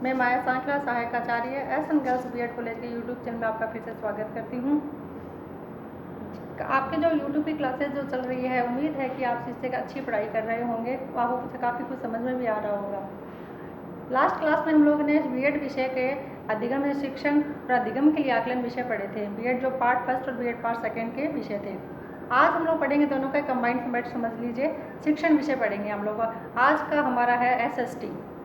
मैं माया सांकला, सहायक आचार्य S N girls BEd college के यूट्यूब चैनल में आपका फिर से स्वागत करती हूँ। आपके जो यूट्यूब की क्लासेस जो चल रही है, उम्मीद है कि आप इससे अच्छी पढ़ाई कर रहे होंगे, आपको काफ़ी कुछ समझ में भी आ रहा होगा। लास्ट क्लास में हम लोगों ने बीएड विषय के अधिगम शिक्षण और अधिगम के लिए आकलन विषय पढ़े थे। बीएड जो पार्ट फर्स्ट और बीएड पार्ट सेकेंड के विषय थे। आज हम लोग पढ़ेंगे दोनों का कंबाइंड फॉर्मेट, समझ लीजिए। शिक्षण विषय पढ़ेंगे हम लोग। आज का हमारा है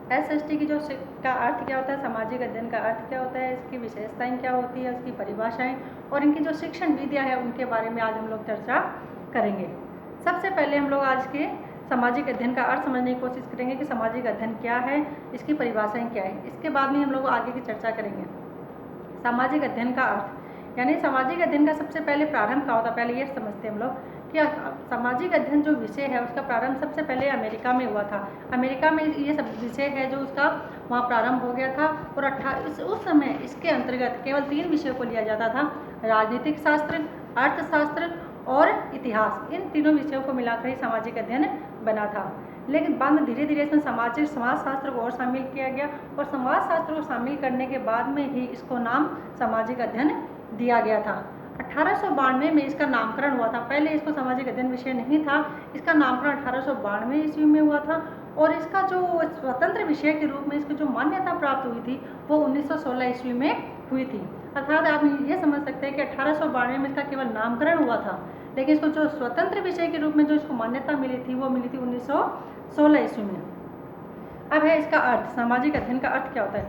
एसएसटी की जो का अर्थ क्या होता है, सामाजिक अध्ययन का अर्थ क्या होता है, इसकी विशेषताएं क्या होती है, उसकी परिभाषाएं और इनकी जो शिक्षण विधियाँ है उनके बारे में आज हम लोग चर्चा करेंगे। सबसे पहले हम लोग आज के सामाजिक अध्ययन का अर्थ समझने की कोशिश करेंगे कि सामाजिक अध्ययन क्या है, इसकी परिभाषाएं क्या है। इसके बाद में हम लोग आगे की चर्चा करेंगे। सामाजिक अध्ययन का अर्थ यानी सामाजिक अध्ययन का सबसे पहले प्रारंभ क्या होता है, पहले ये समझते हैं हम लोग कि सामाजिक अध्ययन जो विषय है उसका प्रारंभ सबसे पहले अमेरिका में हुआ था। अमेरिका में ये सब विषय है जो उसका वहाँ प्रारंभ हो गया था और उस समय इसके अंतर्गत केवल 3 विषयों को लिया जाता था: राजनीतिक शास्त्र, अर्थशास्त्र और इतिहास। इन तीनों विषयों को मिलाकर ही सामाजिक अध्ययन बना था। लेकिन बाद में धीरे धीरे इसमें समाज शास्त्र को और शामिल किया गया और समाज शास्त्र को शामिल करने के बाद में ही इसको नाम सामाजिक अध्ययन दिया गया था। 1892 में इसका नामकरण हुआ था। पहले इसको सामाजिक अध्ययन विषय नहीं था, इसका नामकरण 1892 ईस्वी में हुआ था और इसका जो स्वतंत्र विषय के रूप में इसकी जो मान्यता प्राप्त हुई थी वो 1916 ईस्वी में हुई थी। अर्थात आप ये समझ सकते हैं कि 1892 में इसका केवल नामकरण हुआ था, लेकिन इसको जो स्वतंत्र विषय के रूप में जो इसको मान्यता मिली थी वो मिली थी 1916 ईस्वी में। अब है इसका अर्थ, सामाजिक अध्ययन का अर्थ क्या होता है।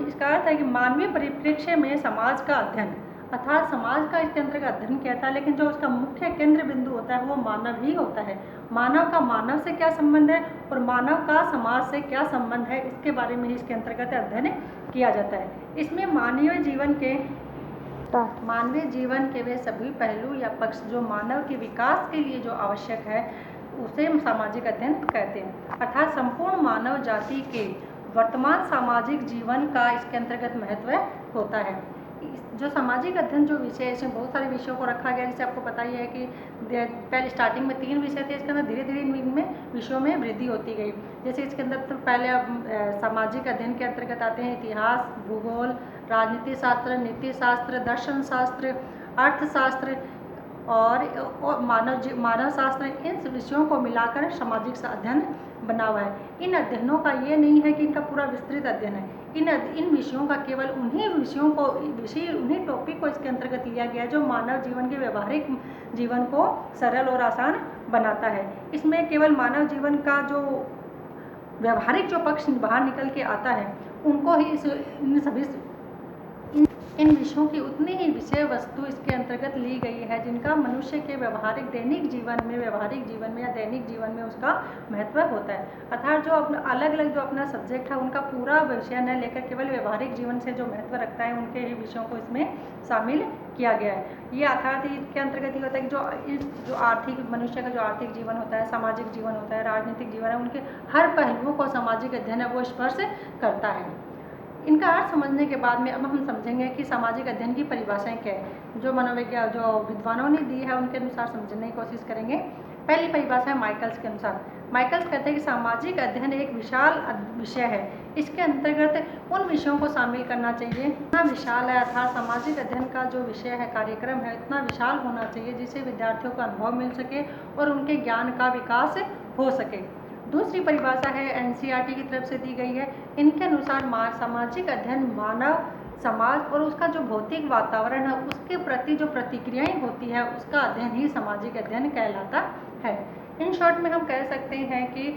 इसका अर्थ है कि मानवीय परिप्रेक्ष्य में समाज का अध्ययन, अर्थात समाज का इसके अंतर्गत अध्ययन किया था, लेकिन जो उसका मुख्य केंद्र बिंदु होता है वो मानव ही होता है। मानव का मानव से क्या संबंध है और मानव का समाज से क्या संबंध है, इसके बारे में ही इसके अंतर्गत अध्ययन किया जाता है। इसमें मानवीय जीवन के वे सभी पहलू या पक्ष जो मानव के विकास के लिए जो आवश्यक है उसे हम सामाजिक अध्ययन कहते हैं। अर्थात संपूर्ण मानव जाति के वर्तमान सामाजिक जीवन का इसके अंतर्गत महत्व होता है। जो सामाजिक अध्ययन जो विषय है, इसमें बहुत सारे विषयों को रखा गया। जैसे आपको पता ही है कि पहले स्टार्टिंग में 3 विषय थे, इसके अंदर धीरे धीरे इनमें विषयों में वृद्धि होती गई। जैसे इसके अंदर तो पहले सामाजिक अध्ययन के अंतर्गत आते हैं इतिहास, भूगोल, राजनीति शास्त्र, नीति शास्त्र, दर्शन शास्त्र, अर्थशास्त्र और मानव शास्त्र। इन विषयों को मिलाकर सामाजिक अध्ययन बना हुआ है। इन अध्ययनों का ये नहीं है कि इनका पूरा विस्तृत अध्ययन है। इन विषयों का केवल उन्हीं टॉपिक को इसके अंतर्गत लिया गया है जो मानव जीवन के व्यवहारिक जीवन को सरल और आसान बनाता है। इसमें केवल मानव जीवन का जो व्यवहारिक जो पक्ष बाहर निकल के आता है उनको ही इन विषयों की उतनी ही विषय वस्तु इसके अंतर्गत ली गई है जिनका मनुष्य के व्यवहारिक जीवन में या दैनिक जीवन में उसका महत्व होता है। अर्थात जो अपना अलग अलग जो अपना सब्जेक्ट है उनका पूरा विषय न लेकर केवल व्यवहारिक जीवन से जो महत्व रखता है उनके ही विषयों को इसमें शामिल किया गया है। ये अर्थात इसके अंतर्गत ये होता है कि जो आर्थिक मनुष्य का जो आर्थिक जीवन होता है, सामाजिक जीवन होता है, राजनीतिक जीवन है, उनके हर पहलुओं को सामाजिक अध्ययन है वो स्पर्श करता है। इनका अर्थ समझने के बाद में अब हम समझेंगे कि सामाजिक अध्ययन की परिभाषाएं क्या है। जो मनोविज्ञान जो विद्वानों ने दी है उनके अनुसार समझने की कोशिश करेंगे। पहली परिभाषा है माइकल्स के अनुसार। माइकल्स कहते हैं कि सामाजिक अध्ययन एक विशाल विषय है, इसके अंतर्गत उन विषयों को शामिल करना चाहिए। इतना विशाल है, अर्थात सामाजिक अध्ययन का जो विषय है, कार्यक्रम है, इतना विशाल होना चाहिए जिससे विद्यार्थियों को अनुभव मिल सके और उनके ज्ञान का विकास हो सके। दूसरी परिभाषा है एनसीईआरटी की तरफ से दी गई है। इनके अनुसार सामाजिक अध्ययन मानव समाज और उसका जो भौतिक वातावरण है उसके प्रति जो प्रतिक्रियाएं होती है उसका अध्ययन ही सामाजिक अध्ययन कहलाता है। इन शॉर्ट में हम कह सकते हैं कि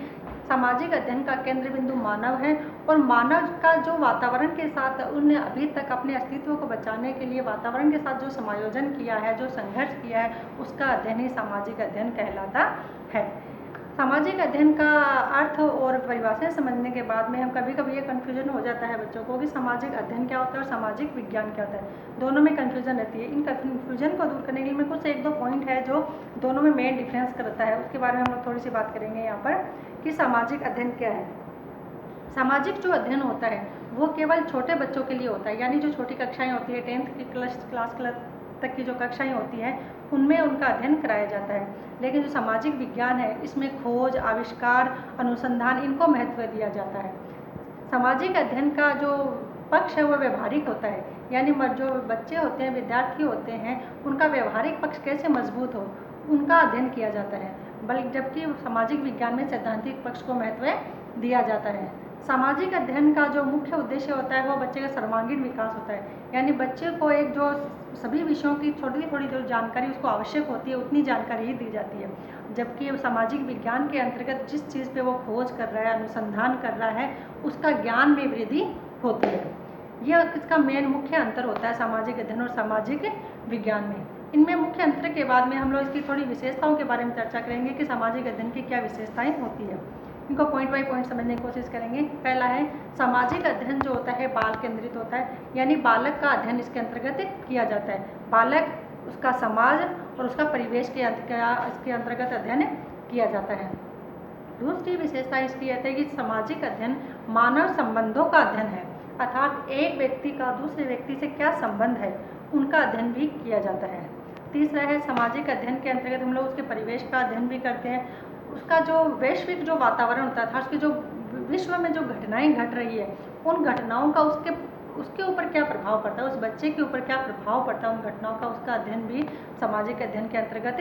सामाजिक अध्ययन का केंद्र बिंदु मानव है और मानव का जो वातावरण के साथ उन्हें अभी तक अपने अस्तित्व को बचाने के लिए वातावरण के साथ जो समायोजन किया है, जो संघर्ष किया है, उसका अध्ययन ही सामाजिक अध्ययन कहलाता है। सामाजिक अध्ययन का अर्थ और परिभाषाएं समझने के बाद में हम कभी कभी ये कन्फ्यूजन हो जाता है बच्चों को कि सामाजिक अध्ययन क्या होता है और सामाजिक विज्ञान क्या होता है। दोनों में कन्फ्यूजन रहती है। इन कन्फ्यूजन को दूर करने के लिए कुछ 1-2 पॉइंट है जो दोनों में मेन डिफरेंस करता है, उसके बारे में हम लोग थोड़ी सी बात करेंगे यहाँ पर कि सामाजिक अध्ययन क्या है। सामाजिक जो अध्ययन होता है वो केवल छोटे बच्चों के लिए होता है, यानी जो छोटी कक्षाएँ होती है, 10th की क्लास तक की जो कक्षाएँ होती हैं उनमें उनका अध्ययन कराया जाता है। लेकिन जो सामाजिक विज्ञान है इसमें खोज, आविष्कार, अनुसंधान इनको महत्व दिया जाता है। सामाजिक अध्ययन का जो पक्ष है वो व्यवहारिक होता है, यानी जो बच्चे होते हैं, विद्यार्थी होते हैं, उनका व्यवहारिक पक्ष कैसे मजबूत हो उनका अध्ययन किया जाता है, बल्कि जबकि सामाजिक विज्ञान में सैद्धांतिक पक्ष को महत्व दिया जाता है। सामाजिक अध्ययन का जो मुख्य उद्देश्य होता है वो बच्चे का सर्वांगीण विकास होता है, यानी बच्चे को एक जो सभी विषयों की थोड़ी थोड़ी जो जानकारी उसको आवश्यक होती है उतनी जानकारी ही दी जाती है, जबकि सामाजिक विज्ञान के अंतर्गत जिस चीज़ पे वो खोज कर रहा है, अनुसंधान कर रहा है, उसका ज्ञान में वृद्धि होती है। यह इसका मेन मुख्य अंतर होता है सामाजिक अध्ययन और सामाजिक विज्ञान में। इनमें मुख्य अंतर के बाद में हम लोग इसकी थोड़ी विशेषताओं के बारे में चर्चा करेंगे कि सामाजिक अध्ययन की क्या विशेषताएं होती है। इनको पॉइंट बाय पॉइंट समझने की कोशिश करेंगे। पहला है, सामाजिक अध्ययन जो होता है बाल केंद्रित होता है, यानी बालक का अध्ययन इसके अंतर्गत किया जाता है। बालक, उसका समाज और उसका परिवेश के इसके अंतर्गत अध्ययन किया जाता है। दूसरी विशेषता इसकी यह है कि सामाजिक अध्ययन मानव संबंधों का अध्ययन है, अर्थात एक व्यक्ति का दूसरे व्यक्ति से क्या संबंध है उनका अध्ययन भी किया जाता है। तीसरा है, सामाजिक अध्ययन के अंतर्गत हम लोग उसके परिवेश का अध्ययन भी करते हैं, उसका जो वैश्विक जो वातावरण होता था, उसके जो विश्व में जो घटनाएं घट रही है उन घटनाओं का उसके ऊपर क्या प्रभाव पड़ता है, उस बच्चे के ऊपर क्या प्रभाव पड़ता है उन घटनाओं का, उसका अध्ययन भी सामाजिक अध्ययन के अंतर्गत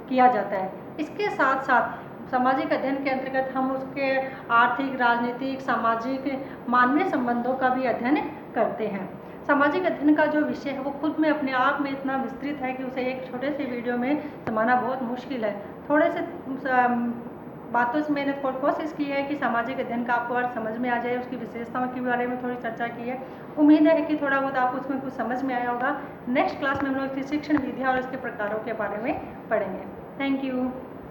किया जाता है। इसके साथ साथ सामाजिक अध्ययन के अंतर्गत हम उसके आर्थिक, राजनीतिक, सामाजिक, मानवीय संबंधों का भी अध्ययन करते हैं। सामाजिक अध्ययन का जो विषय है वो खुद में अपने आप में इतना विस्तृत है कि उसे एक छोटे से वीडियो में समाना बहुत मुश्किल है। थोड़े से बातों से मैंने कोशिश की है कि सामाजिक अध्ययन का आपको अर्थ समझ में आ जाए, उसकी विशेषताओं के बारे में थोड़ी चर्चा की है। उम्मीद है कि थोड़ा बहुत आपको उसमें कुछ समझ में आया होगा। नेक्स्ट क्लास में हम लोग शिक्षण विधियाँ और इसके प्रकारों के बारे में पढ़ेंगे। Thank you.